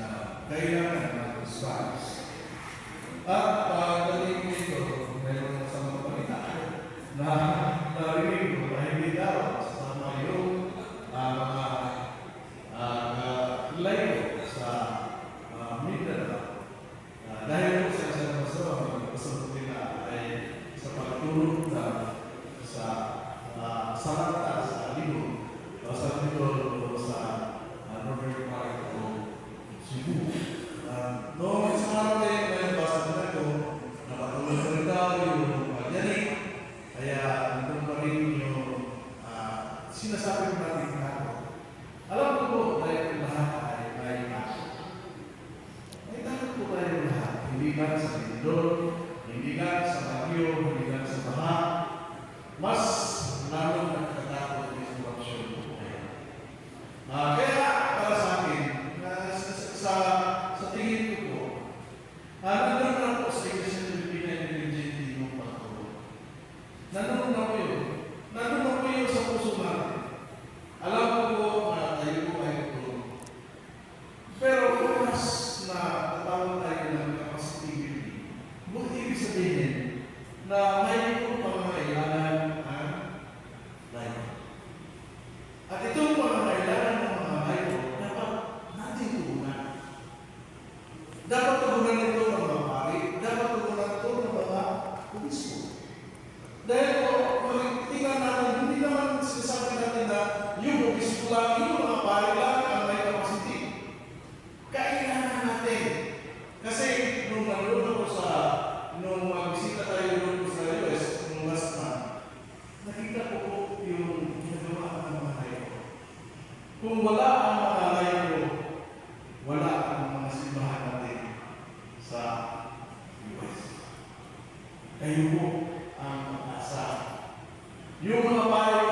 na kailangan ng response. At pagdating dito, mayroon sa mga balita na narinig ko na hindi daw sa yung mga layo sa Mindanao. Dahil po sa isang masama, kasunod nila ay sa pagtulong sa Sarata, sa Libo, o sa Libo, o sa Northern part o Cebu. Noong isang araw ay basa na ito, nakatulong na rin daw yung pagyanig, kaya nandun pa rin yung sinasabi ko natin ako. Alam ko po, tayo lahat ay ako. Ay takot po tayo lahat, hindi lang sa Mindoro, hindi lang sa Baguio, hindi lang sa Baha, mas lalo nagkatakot yung sitwasyon po kayo. Kaya para sa akin, sa tingin ko po, nandun na po sa Iglesia Pilipina Intelligente yung pagtulong. Nandun na po yun. Nandun na po yun sa puso natin. Alam ko po na tayo po ay tulong. Pero kung mas na tatawag tayo ng capacity building, buti ibig sabihin na may po pangangailangan ang life. At itong pangangailangan ng mga life, dapat natin tugunan. Dapat tugunan ito ng mga pari, dapat tugunan ito ng mga obispo. Dahil po, tingnan natin, hindi naman sinasabi natin na yung obispo lang, yung mga pari lang ang may capacity. Kailangan natin. Kasi nung nanonood ako nung bisita tayo doon sa US, nung last month, nakita ko po yung ginagawa ng mga layo. Kung wala ang mga layo, wala ang mga simbahan natin sa US. Kayo po ang mag-asa. Yung mga bahay